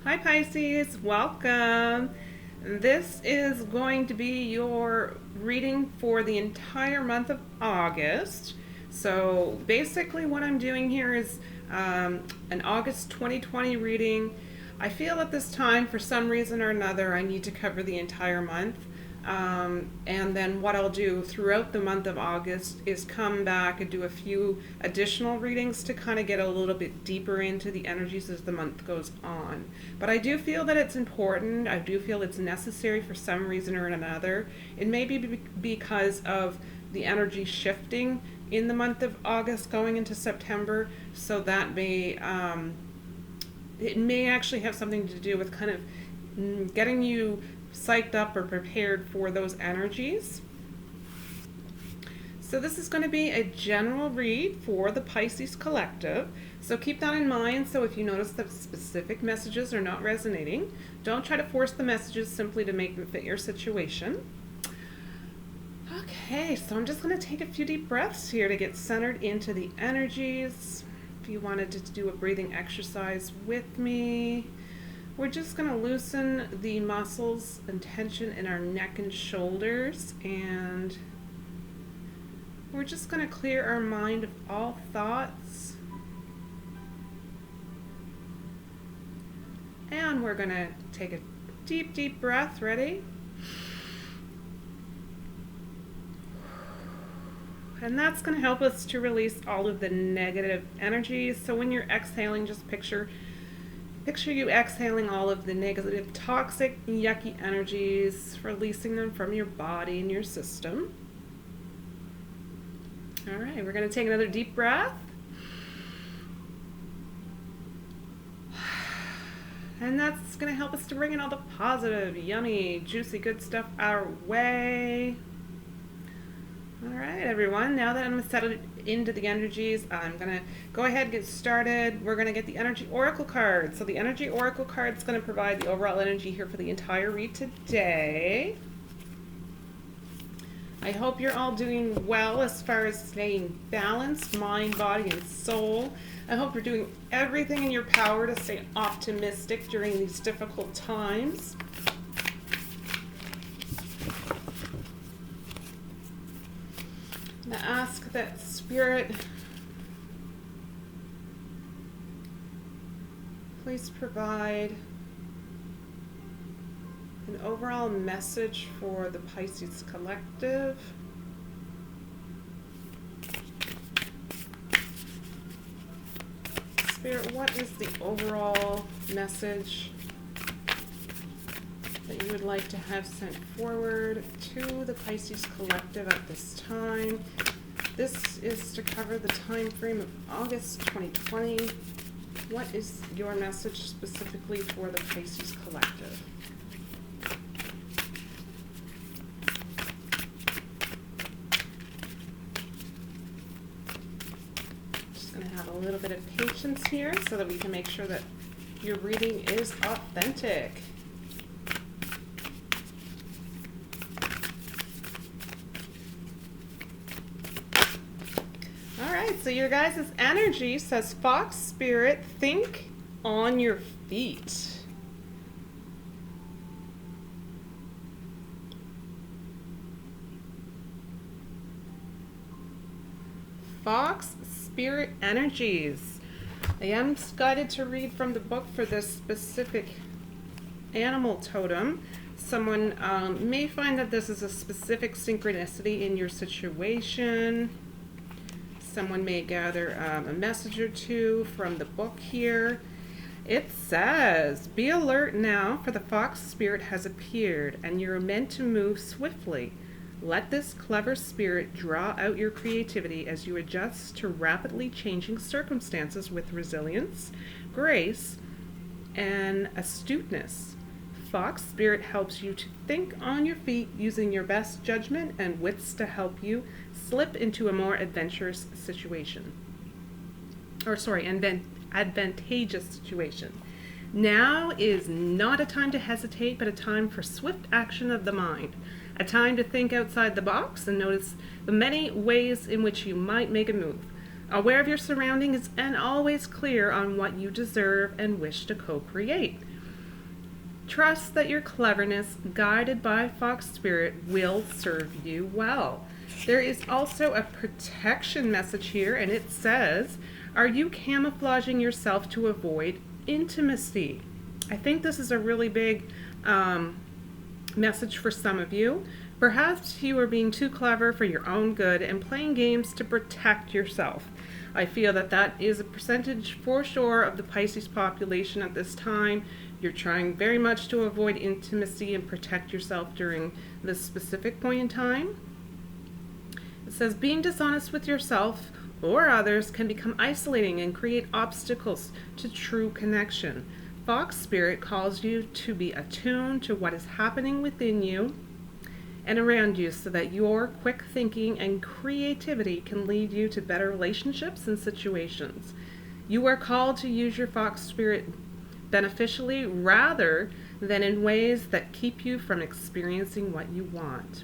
Hi Pisces, welcome. This is going to be your reading for the entire month of August. So basically what I'm doing here is an August 2020 reading. I feel at this time, for some reason or another, I need to cover the entire month. And then what I'll do throughout the month of August is come back and do a few additional readings to kind of get a little bit deeper into the energies as the month goes on. But I do feel that it's important. I do feel it's necessary for some reason or another. It may be because of the energy shifting in the month of August going into September. So that may, it may actually have something to do with kind of getting you psyched up or prepared for those energies. So this is going to be a general read for the Pisces collective. So keep that in mind. So if you notice that specific messages are not resonating, don't try to force the messages simply to make them fit your situation. Okay, so I'm just going to take a few deep breaths here to get centered into the energies. If you wanted to do a breathing exercise with me, we're just going to loosen the muscles and tension in our neck and shoulders, and we're just going to clear our mind of all thoughts. And we're going to take a deep, deep breath. Ready? And that's going to help us to release all of the negative energies. So when you're exhaling, just picture you exhaling all of the negative, toxic, yucky energies, releasing them from your body and your system. All right, we're going to take another deep breath. And that's going to help us to bring in all the positive, yummy, juicy, good stuff our way. All right, everyone, now that I'm settled into the energies, I'm going to go ahead and get started. We're going to get the Energy Oracle card. So the Energy Oracle card is going to provide the overall energy here for the entire read today. I hope you're all doing well as far as staying balanced, mind, body, and soul. I hope you're doing everything in your power to stay optimistic during these difficult times. I'm going to ask that Spirit please provide an overall message for the Pisces collective. Spirit, what is the overall message that you would like to have sent forward to the Pisces collective at this time? This is to cover the time frame of August 2020. What is your message specifically for the Pisces collective? Just going to have a little bit of patience here so that we can make sure that your reading is authentic. So your guys' energy says, Fox Spirit, think on your feet. Fox Spirit energies. I am guided to read from the book for this specific animal totem. Someone may find that this is a specific synchronicity in your situation. Someone may gather a message or two from the book here. It says, be alert now, for the fox spirit has appeared, and you're meant to move swiftly. Let this clever spirit draw out your creativity as you adjust to rapidly changing circumstances with resilience, grace, and astuteness. Fox Spirit helps you to think on your feet using your best judgment and wits to help you slip into a more adventurous situation. Advantageous situation. Now is not a time to hesitate, but a time for swift action of the mind. A time to think outside the box and notice the many ways in which you might make a move. Aware of your surroundings and always clear on what you deserve and wish to co-create. Trust that your cleverness, guided by Fox Spirit, will serve you well. There is also a protection message here, and it says, are you camouflaging yourself to avoid intimacy? I think this is a really big message for some of you. Perhaps you are being too clever for your own good and playing games to protect yourself. I feel that that is a percentage for sure of the Pisces population at this time. You're trying very much to avoid intimacy and protect yourself during this specific point in time. It says being dishonest with yourself or others can become isolating and create obstacles to true connection. Fox Spirit calls you to be attuned to what is happening within you and around you so that your quick thinking and creativity can lead you to better relationships and situations. You are called to use your Fox Spirit beneficially rather than in ways that keep you from experiencing what you want.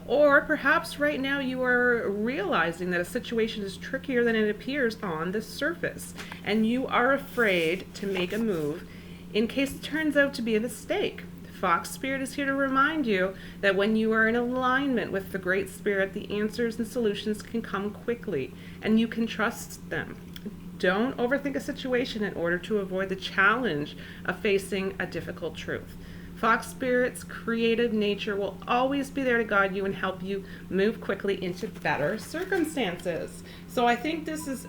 Or perhaps right now you are realizing that a situation is trickier than it appears on the surface, and you are afraid to make a move in case it turns out to be a mistake. Fox Spirit is here to remind you that when you are in alignment with the Great Spirit, the answers and solutions can come quickly, and you can trust them. Don't overthink a situation in order to avoid the challenge of facing a difficult truth. Fox Spirit's creative nature will always be there to guide you and help you move quickly into better circumstances. So I think this is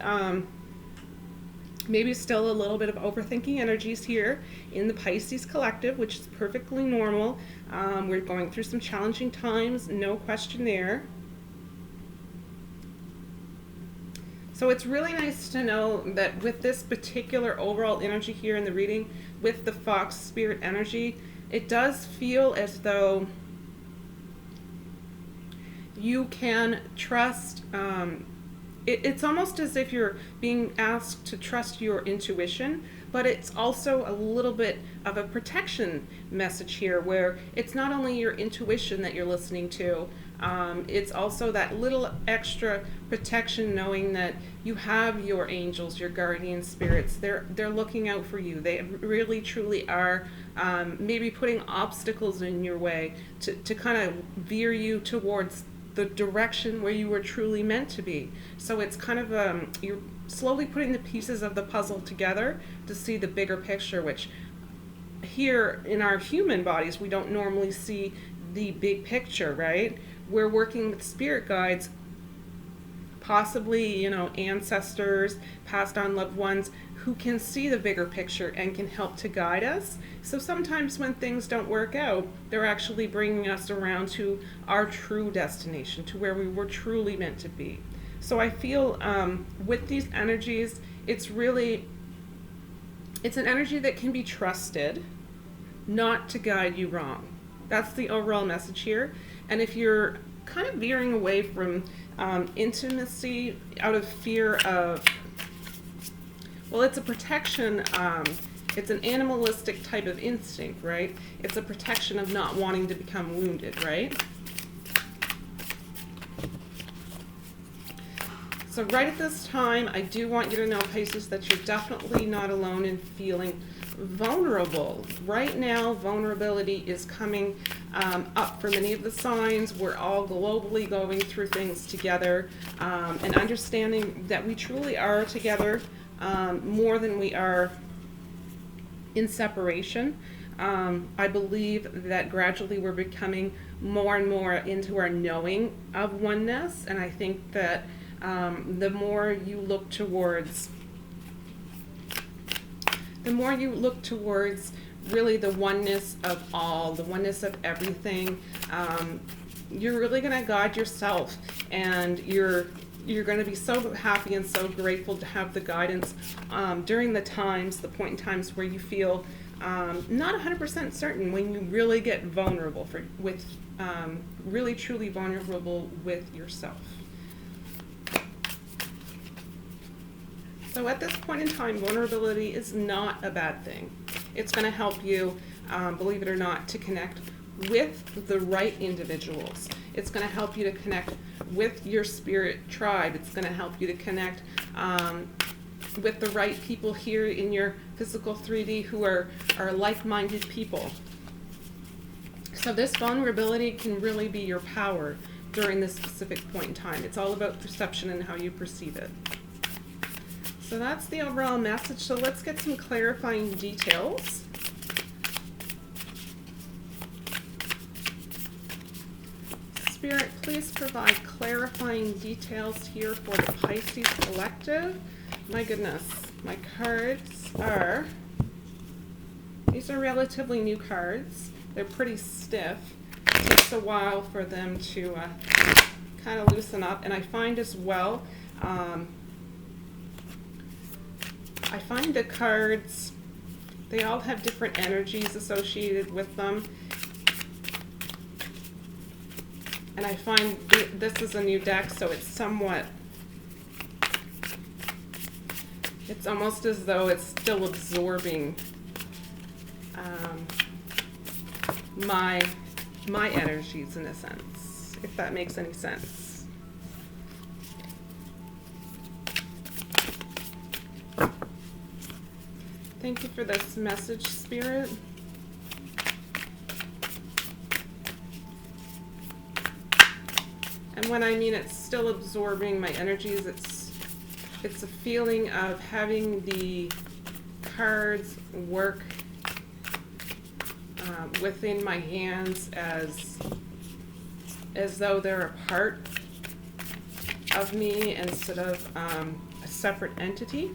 maybe still a little bit of overthinking energies here in the Pisces collective, which is perfectly normal. We're going through some challenging times, no question there. So it's really nice to know that with this particular overall energy here in the reading, with the Fox Spirit energy, it does feel as though you can trust, it's almost as if you're being asked to trust your intuition, but it's also a little bit of a protection message here where it's not only your intuition that you're listening to, it's also that little extra protection knowing that you have your angels, your guardian spirits. They're looking out for you. They really truly are maybe putting obstacles in your way to kind of veer you towards the direction where you were truly meant to be. So it's kind of you're slowly putting the pieces of the puzzle together to see the bigger picture, which here in our human bodies we don't normally see the big picture, right? We're working with spirit guides, possibly, you know, ancestors, passed on loved ones who can see the bigger picture and can help to guide us. So sometimes when things don't work out, they're actually bringing us around to our true destination, to where we were truly meant to be. So I feel with these energies, it's an energy that can be trusted, not to guide you wrong. That's the overall message here. And if you're kind of veering away from intimacy out of fear of, well, it's a protection, it's an animalistic type of instinct, right? It's a protection of not wanting to become wounded, right? So right at this time, I do want you to know, Pisces, that you're definitely not alone in feeling vulnerable. Right now, vulnerability is coming up for many of the signs. We're all globally going through things together and understanding that we truly are together more than we are in separation. I believe that gradually we're becoming more and more into our knowing of oneness, and I think that the more you look towards really the oneness of all, the oneness of everything, you're really going to guide yourself, and you're going to be so happy and so grateful to have the guidance during the point in times where you feel not 100% certain, when you really get vulnerable really truly vulnerable with yourself. So at this point in time, vulnerability is not a bad thing. It's going to help you, believe it or not, to connect with the right individuals. It's going to help you to connect with your spirit tribe. It's going to help you to connect with the right people here in your physical 3D who are like-minded people. So this vulnerability can really be your power during this specific point in time. It's all about perception and how you perceive it. So that's the overall message. So let's get some clarifying details. Spirit, please provide clarifying details here for the Pisces collective. My goodness, my cards are, these are relatively new cards. They're pretty stiff. It takes a while for them to kind of loosen up. And I find as well, I find the cards, they all have different energies associated with them. And I find this is a new deck, so it's somewhat, it's almost as though it's still absorbing my energies in a sense, if that makes any sense. Thank you for this message, Spirit. And when I mean it's still absorbing my energies, it's a feeling of having the cards work within my hands as though they're a part of me instead of a separate entity.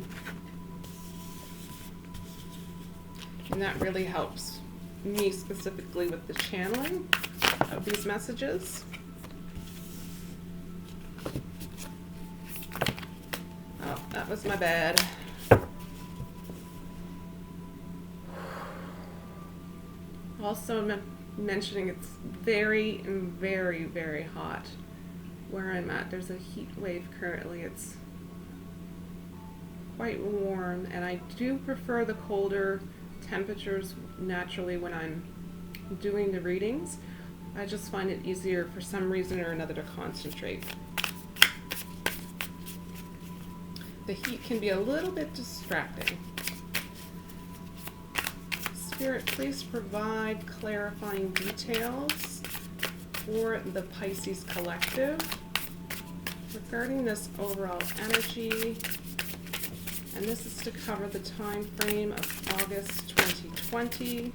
And that really helps me specifically with the channeling of these messages. Oh, that was my bad. Also mentioning it's very, very, very hot where I'm at. There's a heat wave currently. It's quite warm, and I do prefer the colder temperatures naturally when I'm doing the readings. I just find it easier for some reason or another to concentrate. The heat can be a little bit distracting. Spirit, please provide clarifying details for the Pisces collective regarding this overall energy. And this is to cover the time frame of August 2020.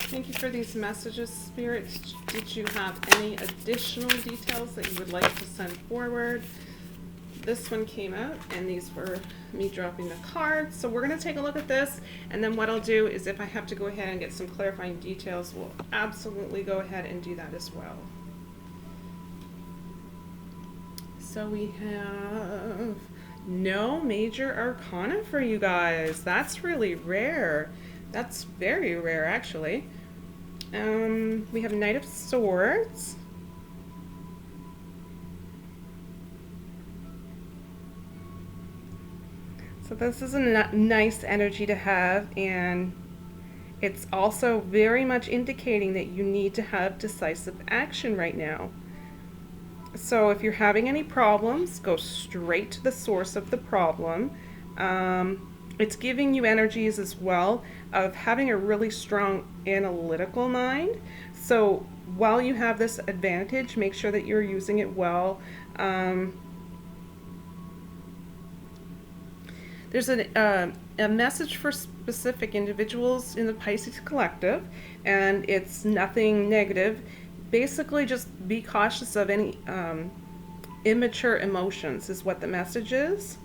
Thank you for these messages, Spirit. Did you have any additional details that you would like to send forward? This one came out, and these were me dropping the cards. So we're going to take a look at this, and then what I'll do is if I have to go ahead and get some clarifying details, we'll absolutely go ahead and do that as well. So we have no major arcana for you guys. That's really rare. That's very rare, actually. We have Knight of Swords. So this is a nice energy to have, and it's also very much indicating that you need to have decisive action right now. So if you're having any problems, go straight to the source of the problem. It's giving you energies as well of having a really strong analytical mind. So while you have this advantage, make sure that you're using it well. There's a message for specific individuals in the Pisces collective, and it's nothing negative. Basically, just be cautious of any immature emotions is what the message is.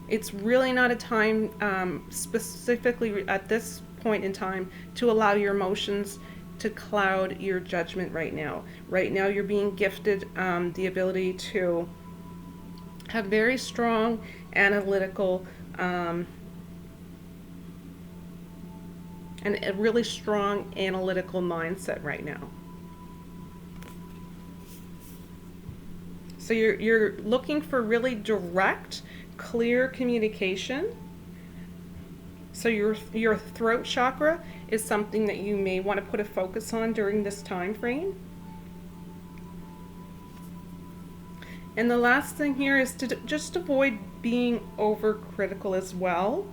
It's really not a time, specifically at this point in time, to allow your emotions to cloud your judgment right now. Right now, you're being gifted the ability to have very strong analytical and a really strong analytical mindset right now. So you're looking for really direct, clear communication. So your throat chakra is something that you may want to put a focus on during this time frame. And the last thing here is to just avoid being overcritical as well.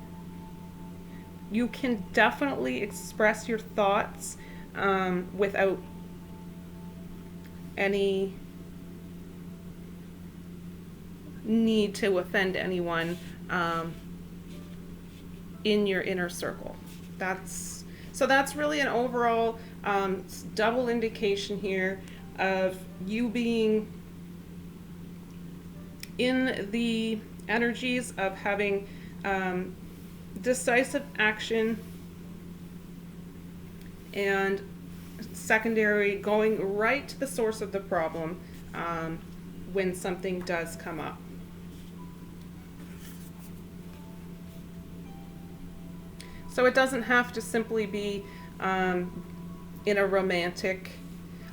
You can definitely express your thoughts without any need to offend anyone in your inner circle. That's really an overall double indication here of you being in the energies of having decisive action, and secondary, going right to the source of the problem when something does come up. So it doesn't have to simply be in a romantic.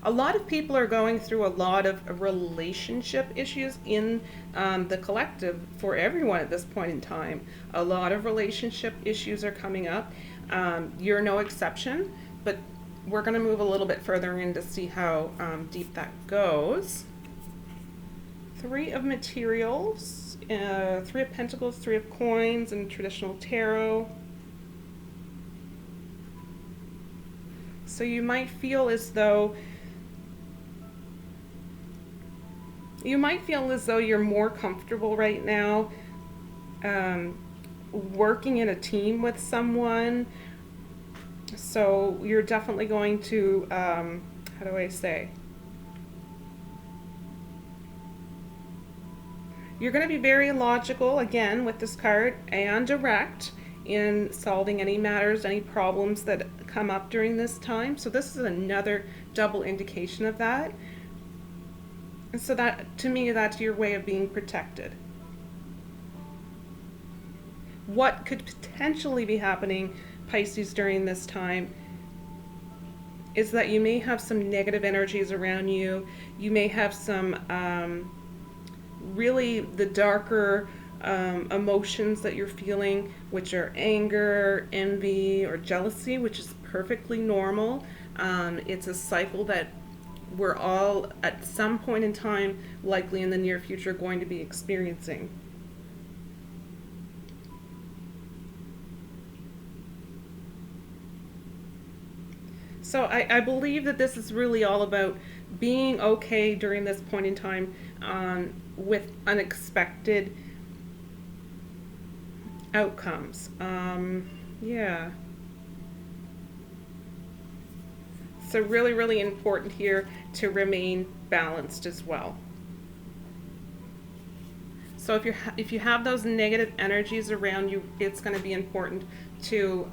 A lot of people are going through a lot of relationship issues in the collective for everyone at this point in time. A lot of relationship issues are coming up. You're no exception, but we're going to move a little bit further in to see how deep that goes. 3 of materials, 3 of pentacles, 3 of coins, and traditional tarot. So you might feel as though you're more comfortable right now working in a team with someone. So you're definitely going to, how do I say? You're going to be very logical, again, with this card, and direct in solving any matters, any problems that come up during this time. So this is another double indication of that. And so that, to me, that's your way of being protected. What could potentially be happening, Pisces, during this time is that you may have some negative energies around you. You may have some really the darker emotions that you're feeling, which are anger, envy, or jealousy, which is perfectly normal. It's a cycle that we're all at some point in time, likely in the near future, going to be experiencing. So I believe that this is really all about being okay during this point in time with unexpected outcomes. Yeah. So really, really important here to remain balanced as well. So if you have those negative energies around you, it's going to be important to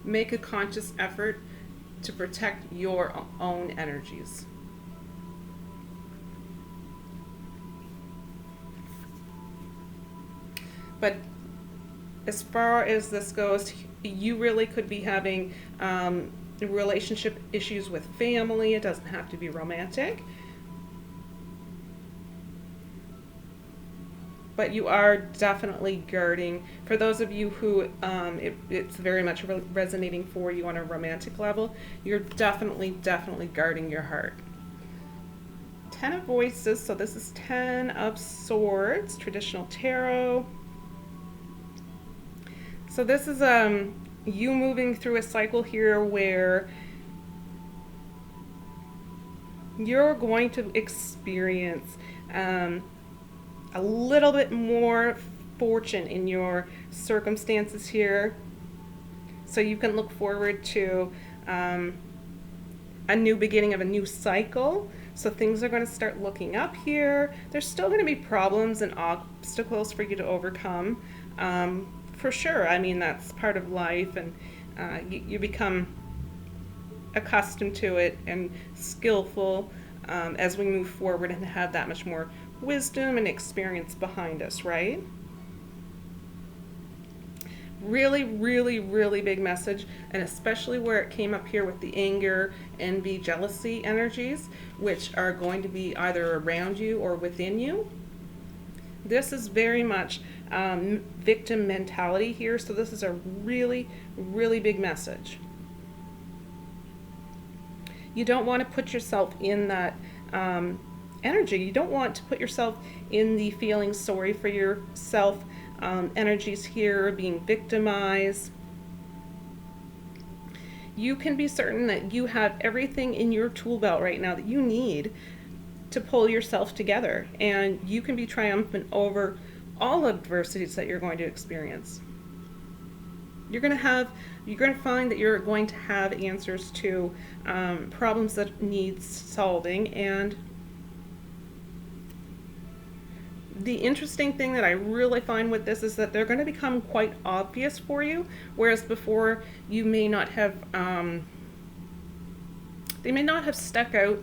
make a conscious effort to protect your own energies. But as far as this goes, you really could be having relationship issues with family. It doesn't have to be romantic. But you are definitely guarding. For those of you who it's very much resonating for you on a romantic level, you're definitely guarding your heart. 10 of Voices, so this is 10 of Swords, traditional tarot. So this is you moving through a cycle here where you're going to experience a little bit more fortune in your circumstances here. So you can look forward to a new beginning of a new cycle. So things are going to start looking up here. There's still going to be problems and obstacles for you to overcome. For sure. I mean, that's part of life, and you become accustomed to it and skillful as we move forward and have that much more wisdom and experience behind us, right? Really, really, really big message, and especially where it came up here with the anger, envy, jealousy energies, which are going to be either around you or within you. This is very much victim mentality here, so this is a really, really big message. You don't want to put yourself in that energy. You don't want to put yourself in the feeling sorry for yourself energies here, being victimized. You can be certain that you have everything in your tool belt right now that you need to pull yourself together, and you can be triumphant over all adversities that you're going to experience. You're going to find that you're going to have answers to problems that need solving. And the interesting thing that I really find with this is that they're going to become quite obvious for you, whereas before you may not have, they may not have stuck out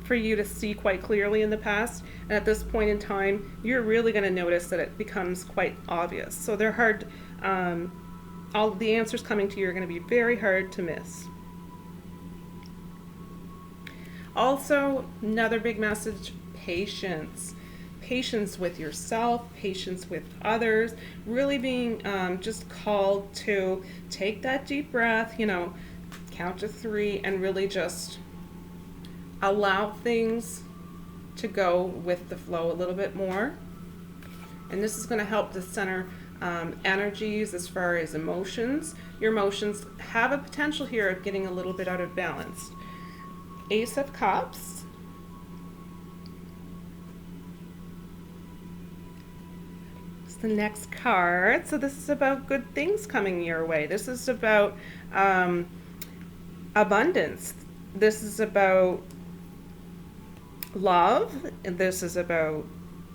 for you to see quite clearly in the past. And at this point in time, you're really going to notice that it becomes quite obvious. So they're hard, all the answers coming to you are going to be very hard to miss. Also, another big message, patience. Patience with yourself, patience with others, really being just called to take that deep breath, count to 3 and really just allow things to go with the flow a little bit more. And this is going to help to center energies as far as emotions. Your emotions have a potential here of getting a little bit out of balance. Ace of Cups. It's the next card. So this is about good things coming your way. This is about abundance. This is about love, and this is about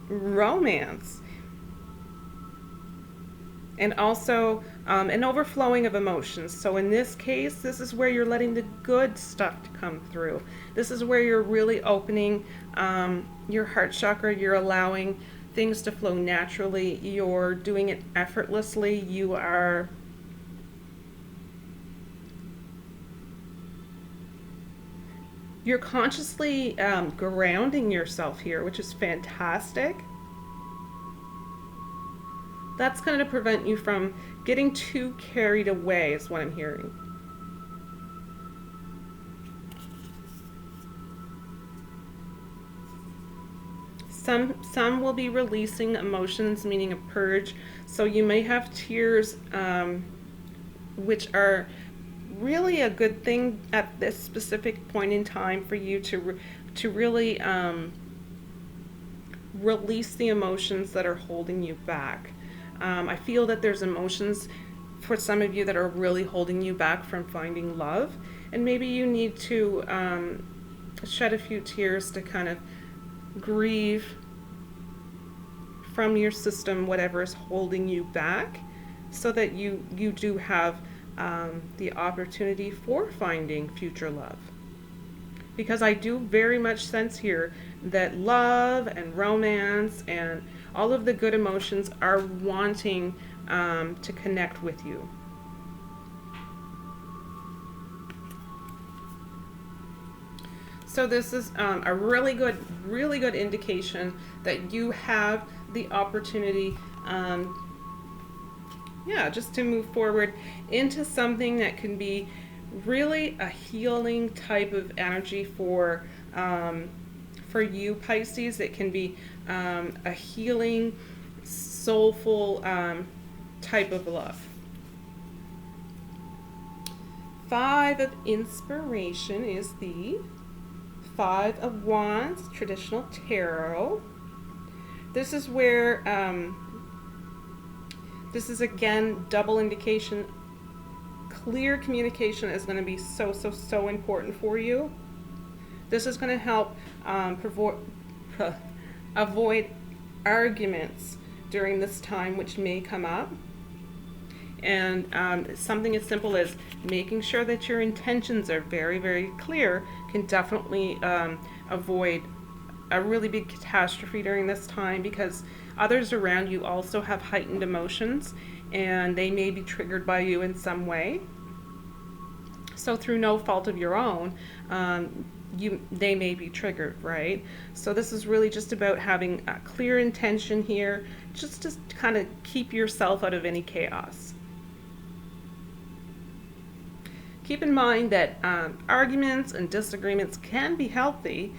romance, and also an overflowing of emotions. So in this case, this is where you're letting the good stuff to come through. This is where you're really opening your heart chakra. You're allowing things to flow naturally. You're doing it effortlessly. You're consciously grounding yourself here, which is fantastic. That's going to prevent you from getting too carried away, is what I'm hearing. Some will be releasing emotions, meaning a purge. So you may have tears, which are really a good thing at this specific point in time for you to really release the emotions that are holding you back. I feel that there's emotions for some of you that are really holding you back from finding love, and maybe you need to shed a few tears to kind of grieve from your system whatever is holding you back, so that you do have the opportunity for finding future love. Because I do very much sense here that love and romance and all of the good emotions are wanting to connect with you. So this is a really good indication that you have the opportunity just to move forward into something that can be really a healing type of energy for you, Pisces. It can be a healing, soulful type of love. 5 of Inspiration is the 5 of Wands, traditional tarot. This is where this is again double indication. Clear communication is going to be so important for you. This is going to help avoid arguments during this time, which may come up. And something as simple as making sure that your intentions are very clear can definitely avoid a really big catastrophe during this time, because others around you also have heightened emotions and they may be triggered by you in some way. So through no fault of your own, they may be triggered, right? So this is really just about having a clear intention here, just to kind of keep yourself out of any chaos. Keep in mind that arguments and disagreements can be healthy,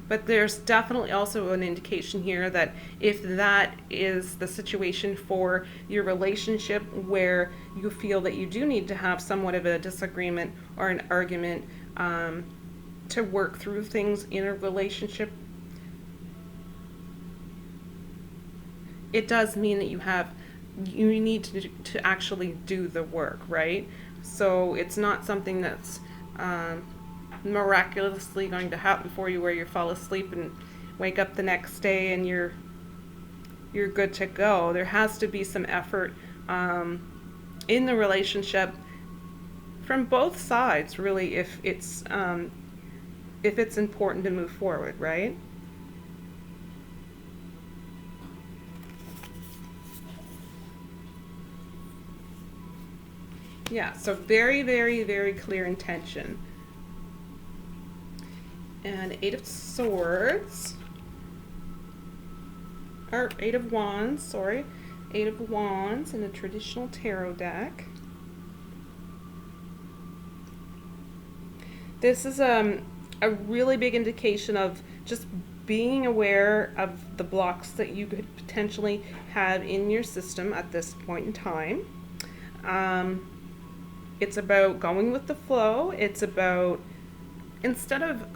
but there's definitely also an indication here that if that is the situation for your relationship, where you feel that you do need to have somewhat of a disagreement or an argument to work through things in a relationship, it does mean that you need to actually do the work, right? So it's not something that's miraculously going to happen for you, where you fall asleep and wake up the next day and you're good to go. There has to be some effort in the relationship from both sides, really, if it's important to move forward, right? Yeah, so very, very, very clear intention. And 8 of Swords, or 8 of Wands, sorry. 8 of Wands in a traditional tarot deck. This is a really big indication of just being aware of the blocks that you could potentially have in your system at this point in time. It's about going with the flow. It's about, instead of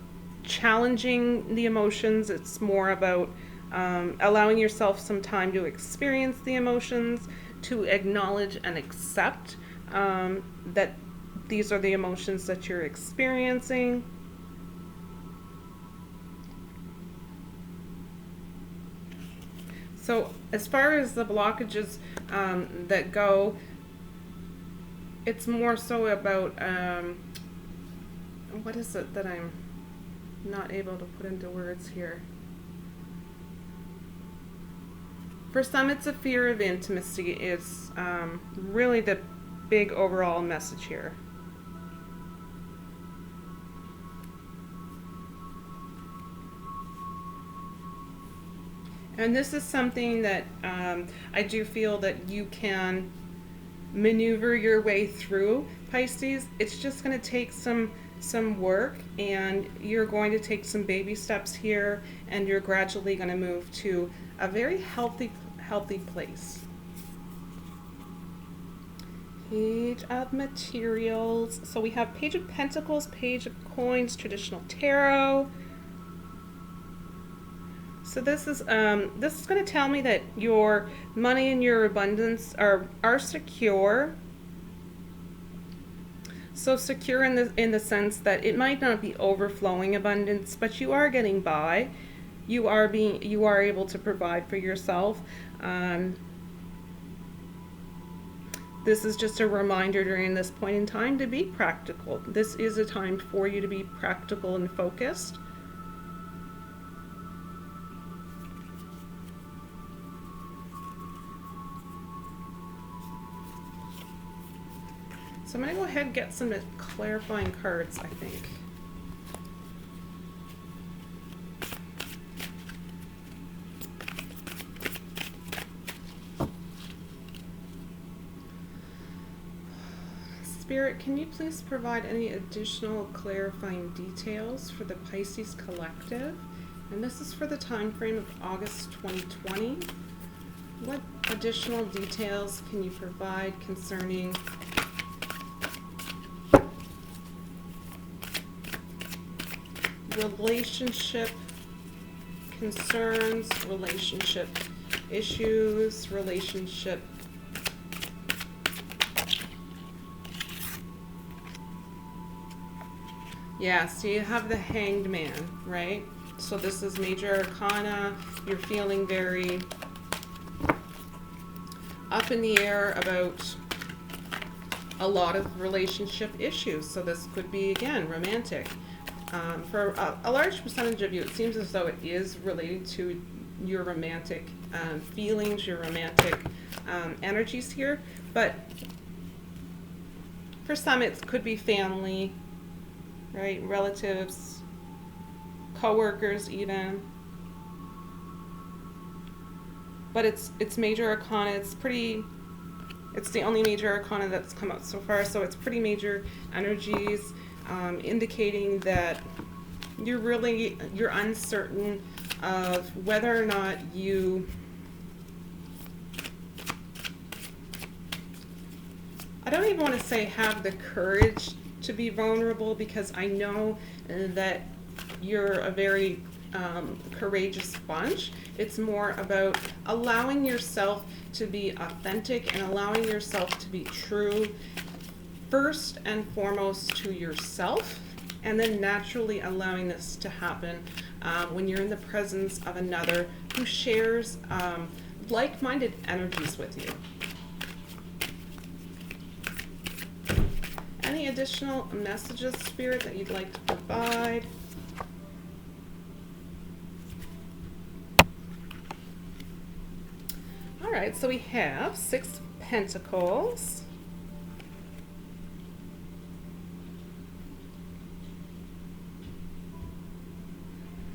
challenging the emotions, it's more about allowing yourself some time to experience the emotions, to acknowledge and accept that these are the emotions that you're experiencing. So as far as the blockages that go, it's more so about, what is it that I'm not able to put into words here? For some, it's a fear of intimacy is really the big overall message here. And this is something that I do feel that you can maneuver your way through, Pisces. It's just going to take some work, and you're going to take some baby steps here, and you're gradually going to move to a very healthy place. Page of Materials. So we have Page of Pentacles, Page of Coins, Traditional Tarot. So this is going to tell me that your money and your abundance are secure. So secure in the sense that it might not be overflowing abundance, but you are getting by. You are able to provide for yourself. This is just a reminder during this point in time to be practical. This is a time for you to be practical and focused. So I'm going to go ahead and get some clarifying cards, I think. Spirit, can you please provide any additional clarifying details for the Pisces collective? And this is for the time frame of August 2020. What additional details can you provide concerning relationship concerns, relationship issues, relationship so you have the Hanged Man, right? So this is major arcana. You're feeling very up in the air about a lot of relationship issues. So this could be, again, romantic. For a large percentage of you, it seems as though it is related to your romantic feelings, your romantic energies here. But for some, it could be family, right? Relatives, co-workers even. But it's major arcana. It's the only major arcana that's come out so far, so it's pretty major energies, indicating that you're uncertain of whether or not you I don't even want to say have the courage to be vulnerable, because I know that you're a very courageous bunch. It's more about allowing yourself to be authentic and allowing yourself to be true, first and foremost to yourself, and then naturally allowing this to happen when you're in the presence of another who shares like-minded energies with you. Any additional messages, Spirit, that you'd like to provide? All right, so we have 6 of Pentacles.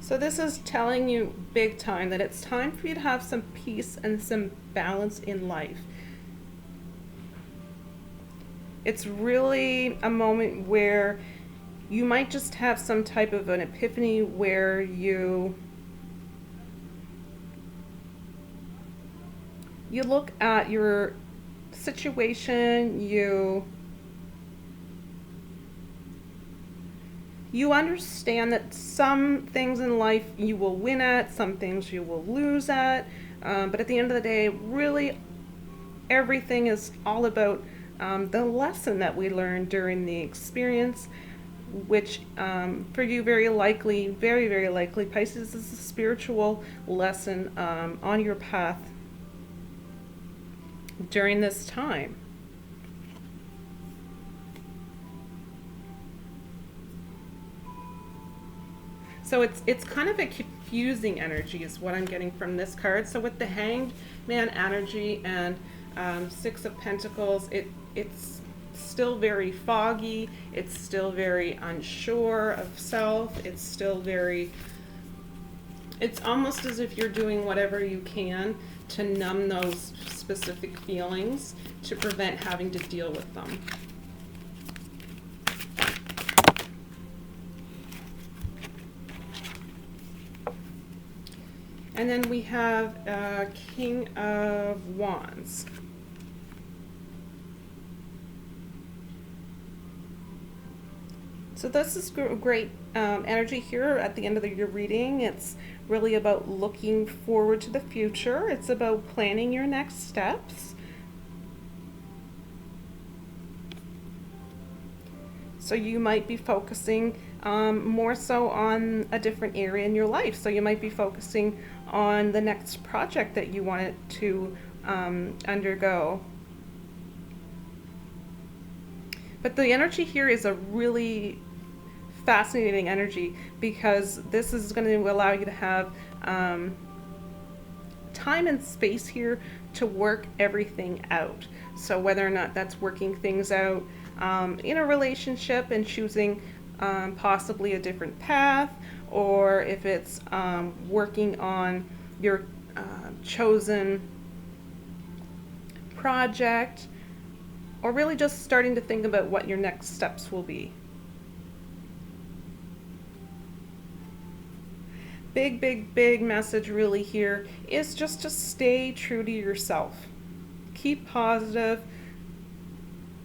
So this is telling you big time that it's time for you to have some peace and some balance in life. It's really a moment where you might just have some type of an epiphany where you look at your situation, you understand that some things in life you will win at, some things you will lose at, but at the end of the day, really everything is all about the lesson that we learned during the experience, which for you very likely, very likely, Pisces, is a spiritual lesson on your path during this time. So it's kind of a confusing energy is what I'm getting from this card. So with the Hanged Man energy and 6 of Pentacles, it's still very foggy. It's still very unsure of self. It's still very, it's almost as if you're doing whatever you can to numb those specific feelings to prevent having to deal with them. And then we have King of Wands. So this is great energy here at the end of your reading. It's really about looking forward to the future. It's about planning your next steps. So you might be focusing more so on a different area in your life. So you might be focusing on the next project that you want to undergo. But the energy here is a really fascinating energy, because this is going to allow you to have time and space here to work everything out. So whether or not that's working things out in a relationship and choosing possibly a different path, or if it's working on your chosen project, or really just starting to think about what your next steps will be. Big message really here is just to stay true to yourself. Keep positive,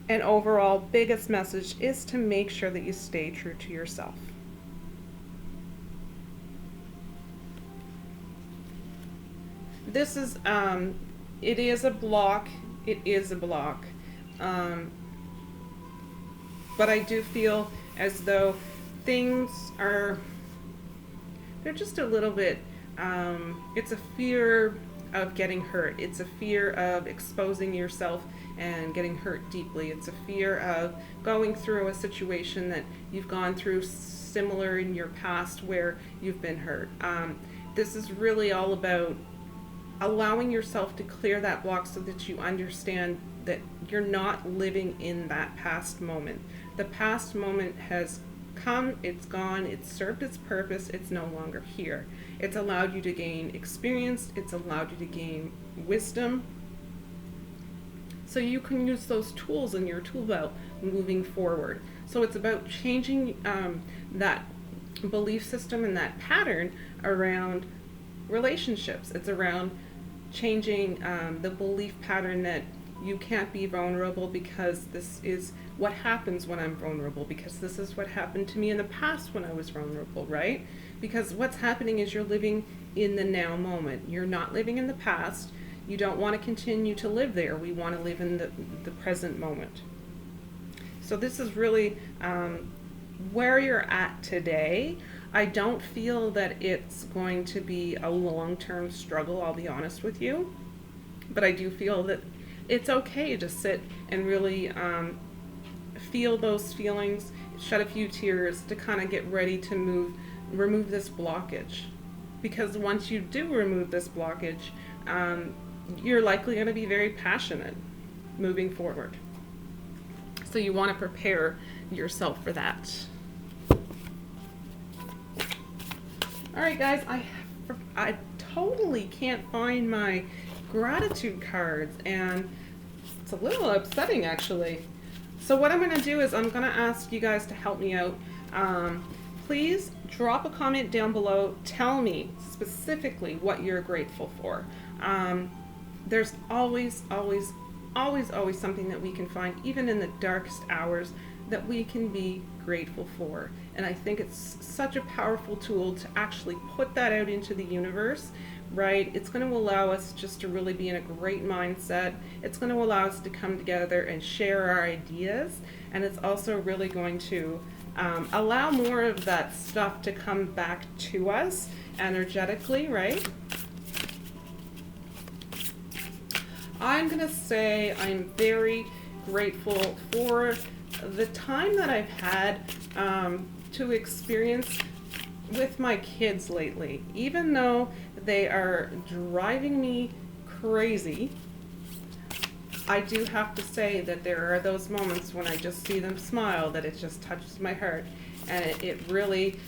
and overall biggest message is to make sure that you stay true to yourself. This is it is a block. It is a block. But I do feel as though things are, they're just a little bit, it's a fear of getting hurt. It's a fear of exposing yourself and getting hurt deeply. It's a fear of going through a situation that you've gone through similar in your past where you've been hurt. This is really all about allowing yourself to clear that block so that you understand that you're not living in that past moment. The past moment has come, it's gone, it's served its purpose, it's no longer here. It's allowed you to gain experience, it's allowed you to gain wisdom, so you can use those tools in your tool belt moving forward. So it's about changing that belief system and that pattern around relationships. It's around changing the belief pattern that you can't be vulnerable because this is what happens when I'm vulnerable, because this is what happened to me in the past when I was vulnerable, right? Because what's happening is you're living in the now moment. You're not living in the past. You don't want to continue to live there. We want to live in the present moment. So this is really where you're at today. I don't feel that it's going to be a long-term struggle, I'll be honest with you. But I do feel that it's okay to sit and really feel those feelings, shed a few tears to kind of get ready to remove this blockage. Because once you do remove this blockage, you're likely going to be very passionate moving forward. So you want to prepare yourself for that. All right, guys, I totally can't find my gratitude cards, and it's a little upsetting, actually. So what I'm going to do is I'm going to ask you guys to help me out. Please drop a comment down below. Tell me specifically what you're grateful for. There's always something that we can find, even in the darkest hours, that we can be grateful for. And I think it's such a powerful tool to actually put that out into the universe, right? It's going to allow us just to really be in a great mindset. It's going to allow us to come together and share our ideas. And it's also really going to allow more of that stuff to come back to us energetically, right? I'm going to say I'm very grateful for the time that I've had to experience with my kids lately. Even though they are driving me crazy, I do have to say that there are those moments when I just see them smile that it just touches my heart, and it really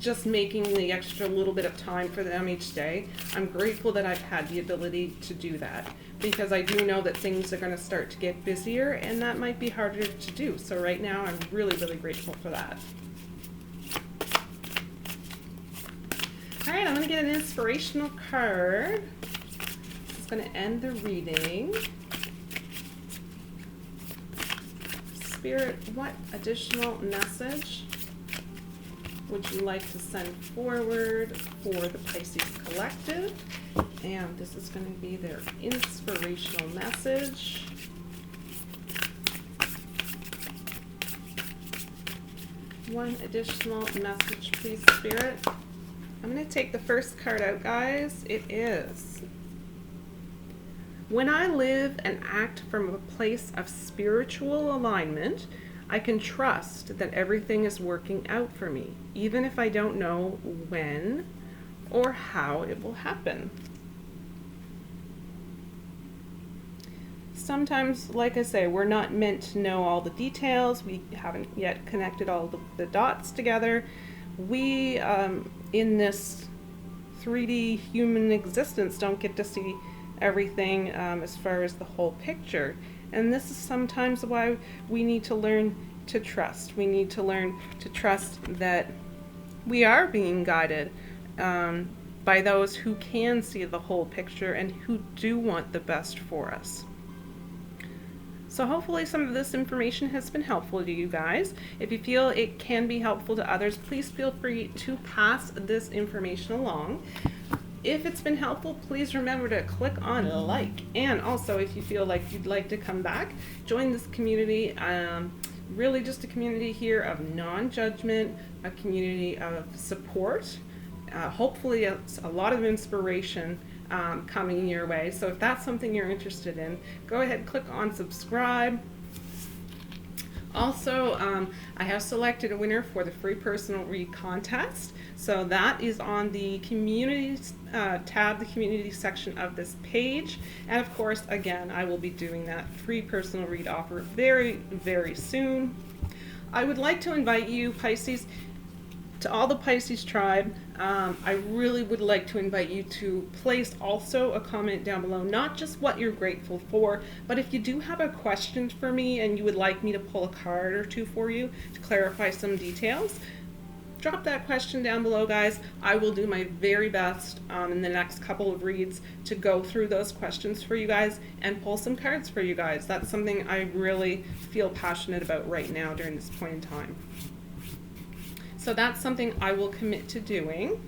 just making the extra little bit of time for them each day. I'm grateful that I've had the ability to do that, because I do know that things are going to start to get busier, and that might be harder to do. So right now I'm really, really grateful for that. All right, I'm going to get an inspirational card. It's going to end the reading. Spirit, what additional message would you like to send forward for the Pisces Collective? And this is going to be their inspirational message. One additional message, please, Spirit. I'm going to take the first card out, guys. It is: when I live and act from a place of spiritual alignment, I can trust that everything is working out for me, even if I don't know when or how it will happen. Sometimes, like I say, we're not meant to know all the details. We haven't yet connected all the dots together. We, in this 3D human existence, don't get to see everything as far as the whole picture. And this is sometimes why we need to learn to trust. We need to learn to trust that we are being guided by those who can see the whole picture and who do want the best for us. So hopefully some of this information has been helpful to you guys. If you feel it can be helpful to others, please feel free to pass this information along. If it's been helpful, please remember to click on like. And also, if you feel like you'd like to come back, join this community. Really just a community here of non-judgment, a community of support, hopefully it's a lot of inspiration coming your way. So if that's something you're interested in, go ahead and click on subscribe. Also, I have selected a winner for the free personal read contest. So that is on the community tab, the community section of this page. And of course, again, I will be doing that free personal read offer very, very soon. I would like to invite you, Pisces, to all the Pisces tribe. I really would like to invite you to place also a comment down below, not just what you're grateful for, but if you do have a question for me and you would like me to pull a card or two for you to clarify some details, drop that question down below, guys. I will do my very best in the next couple of reads to go through those questions for you guys and pull some cards for you guys. That's something I really feel passionate about right now during this point in time. So that's something I will commit to doing.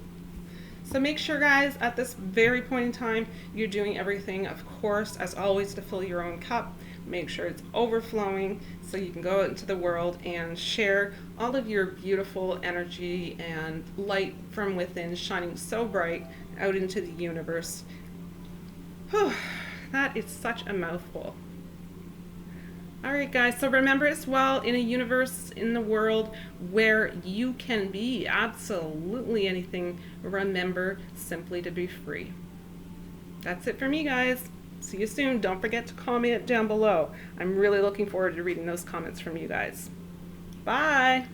So make sure, guys, at this very point in time, you're doing everything, of course, as always, to fill your own cup. Make sure it's overflowing so you can go out into the world and share all of your beautiful energy and light from within, shining so bright out into the universe. Whew, that is such a mouthful. All right, guys, so remember as well, in a universe, in the world where you can be absolutely anything, remember simply to be free. That's it for me, guys. See you soon. Don't forget to comment down below. I'm really looking forward to reading those comments from you guys. Bye.